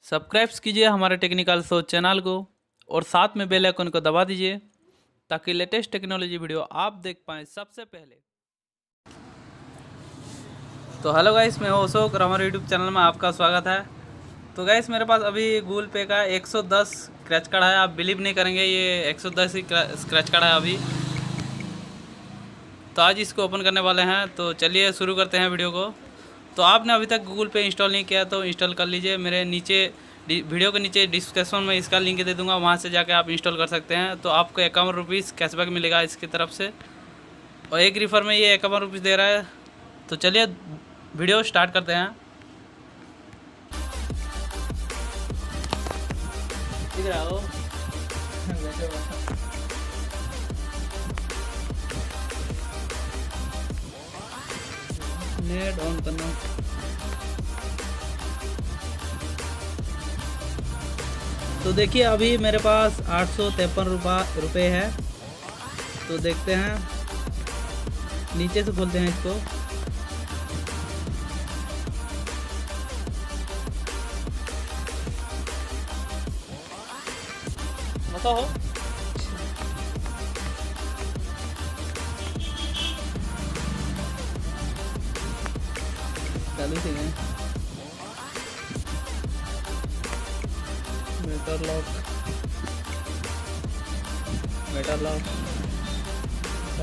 Subscribe कीजिए हमारे technical show channel को और साथ में बेल आइकन को दबा दीजिए ताकि लेटेस्ट टेक्नोलॉजी वीडियो आप देख पाएँ सबसे पहले। तो हेलो गाइस, मैं हूं अशोक और हमारे यूट्यूब चैनल में आपका स्वागत है। तो गाइस, मेरे पास अभी गूगल पे का 110 स्क्रैच कार्ड है। आप बिलीव नहीं करेंगे, ये 110 ही स्क्रैच कार्ड है अभी। तो आज इसको ओपन करने वाले हैं। तो चलिए शुरू करते हैं वीडियो को। तो आपने अभी तक गूगल पे इंस्टॉल नहीं किया तो इंस्टॉल कर लीजिए। मेरे नीचे वीडियो के नीचे डिस्क्रिप्शन में इसका लिंक दे दूंगा, वहाँ से जाके आप इंस्टॉल कर सकते हैं। तो आपको 51 रुपीज़ कैशबैक मिलेगा इसकी तरफ से, और एक रिफ़र में ये 51 रुपीज़ दे रहा है। तो चलिए वीडियो स्टार्ट करते हैं। इधर आओ। नेट ऑन करना। तो देखिए अभी मेरे पास 853 रुपये है। तो देखते हैं, नीचे से खोलते हैं इसको। बताओ चालू से गए। मेटर लॉक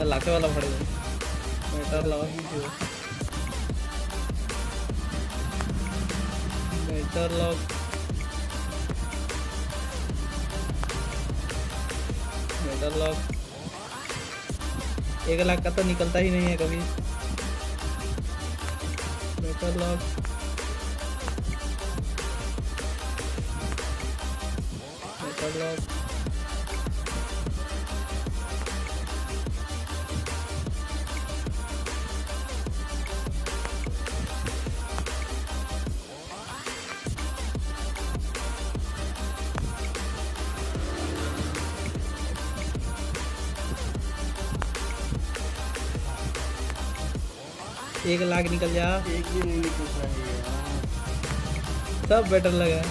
लाके वाला पड़ेगा। मेटर लॉक मेटर लॉक 1 लाख का तो निकलता ही नहीं है कभी। मेटर लॉक एक लाख निकल जा। एक भी नहीं निकल रहा है यार। सब बेटर लगा।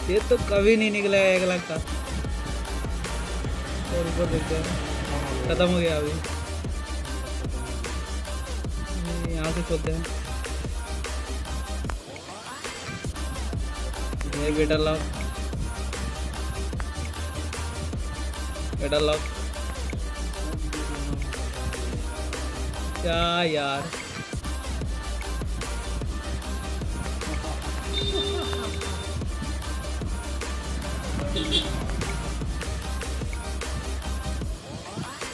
ये तो कभी नहीं निकला है 1 लाख का। और ऊपर देखते हैं, खत्म हो गया अभी। यहाँ से खोलते हैं। ये बेटर लॉक क्या यार,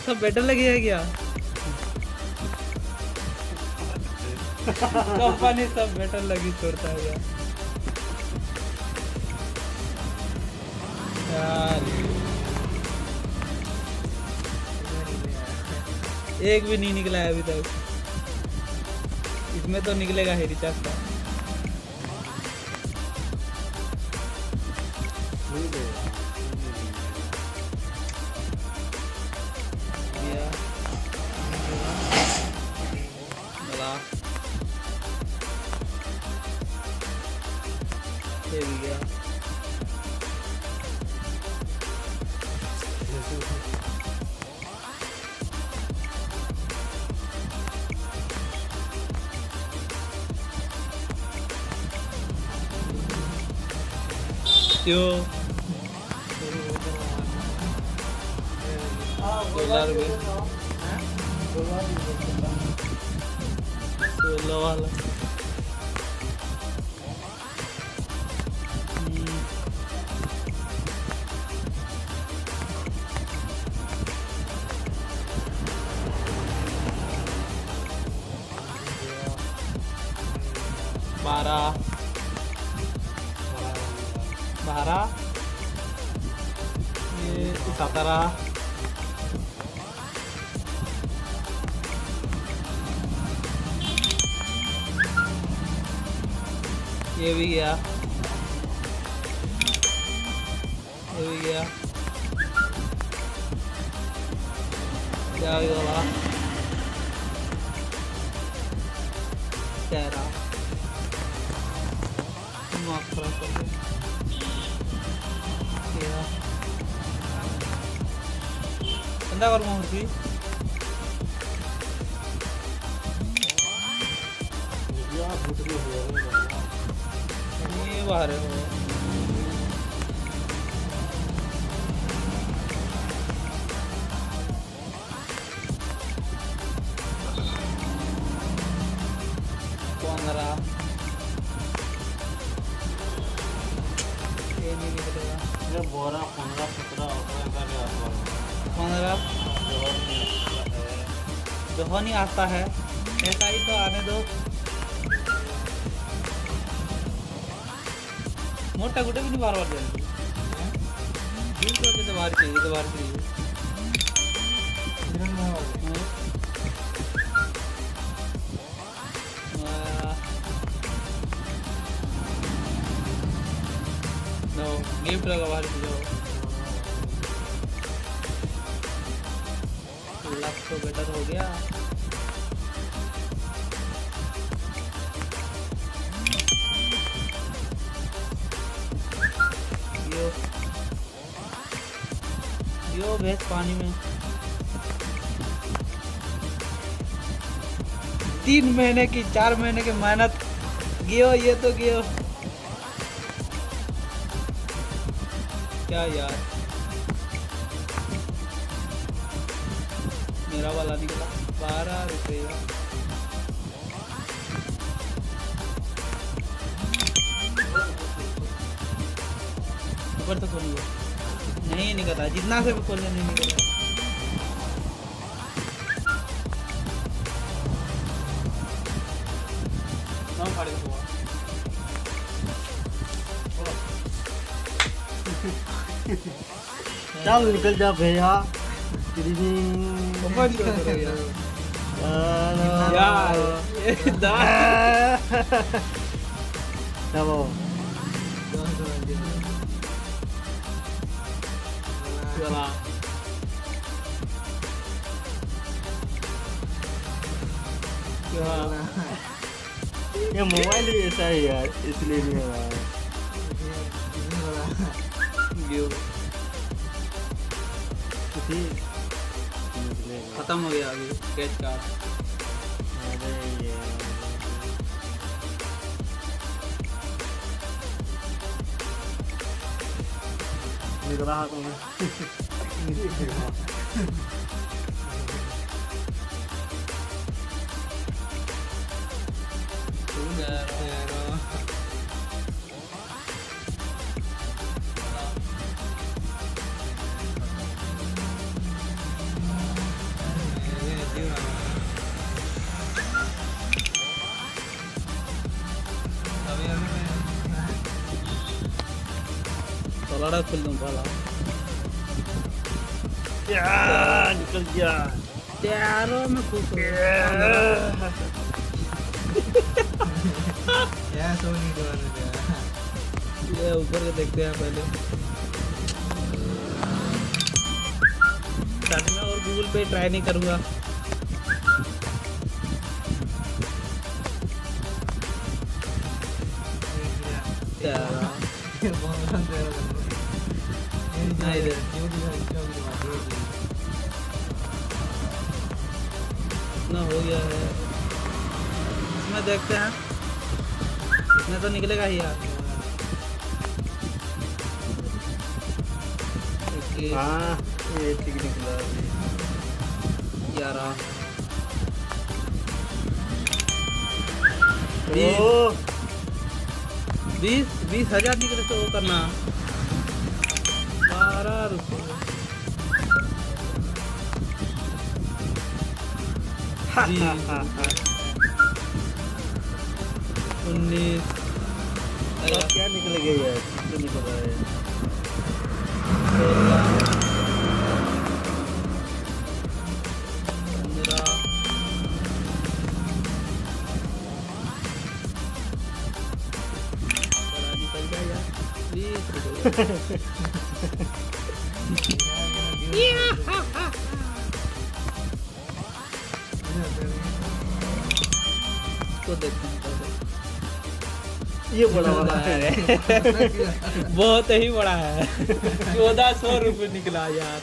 सब बेटर लगी है क्या? कंपनी सब बेटर लगी छोड़ता है यार। एक भी नहीं निकला है अभी तक। इसमें तो निकलेगा ही रिचार्ज का। ये भी गया। क्यों 16 वाला। बारह ये 17 ये भी गया। ये भी गया। क्या भी बोला? तेरा दिमाग खराब कर दिया। क्या? बंदा कर मुझे ये बाहर है वो। कौन रहा? ये नहीं निकलेगा। ये बोरा 15-17 होता है 15 जो नहीं आता है ऐसा ही तो आने दो। मोटा गुटे भी नहीं बार बार जाएंगे। तो बाहर चाहिए, तो बाहर चाहिए। नो गिफ्ट लगा बाहर जाओ। लक तो बेटर हो गया। यो भैंस पानी में 3 महीने की 4 महीने की मेहनत गियो। ये तो गियो क्या यार। मेरा वाला निकला 12 रुपया। ऊपर तो खोलिए नहीं निकला। जितना से भी खोलिए नहीं निकला। चल निकल जा भैया। ऊपर क्यों करो यार? ये चलो चला ये मोबाइल ही ऐसा है यार, इसलिए नहीं हो रहा है। खत्म हो गया अभी कैच का। अरे ये निकल रहा तुम्हें। लड़ा खुल दूँ भला। निकल गया। प्यारों में खुश हो ये ऊपर के देखते हैं पहले। स्टार्टिंग में और गूगल पे ट्राई नहीं करूँगा। इतना हो गया है। इसमें देखते हैं इसमें तो निकलेगा ही यार। हाँ ये ठीक निकला। 11 20 हजार निकले तो वो करना 12 रुपये। हाँ हाँ हाँ हाँ। 19 क्या निकल गया यार? तो निकल रहा है। 15 निकल जाए यार 20 इसको देखते हैं कैसे। ये बड़ा वाला है। बहुत ही बड़ा है। 1400 रुपये निकला यार।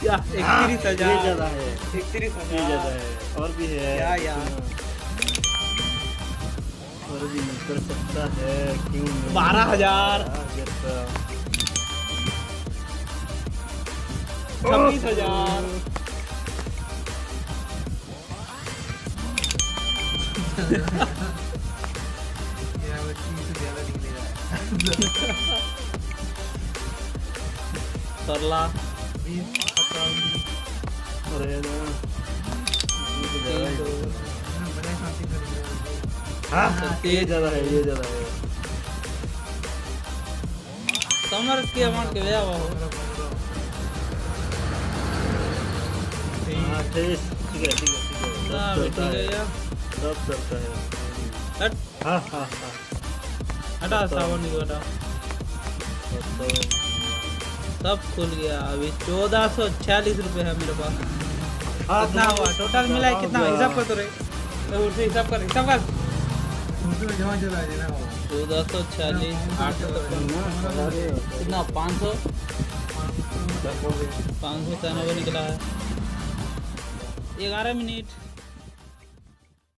या 31,000। ये ज्यादा है, 31,000 ये ज्यादा है। और भी है क्या यार? और भी कर सकता है, क्यों नहीं? 12,000। 26,000। सरला अरे ना, ये ज्यादा है, ये ज्यादा है। समर के अमाउंट के भैया वो हाँ, ठीक है, ठीक है, ठीक है। ना सब ठीक चलता है है, यार। सब चलता है। हट हाँ हाँ हाँ। हटा सावन को हटा। तो सब खुल गया। अभी 1446 रुपये है मेरे पास। हाँ, कितना हुआ टोटल मिला है? कितना हिसाब कर तो रहे उससे हिसाब कर 1446 853 कितना 500 निकला है। 11 मिनट।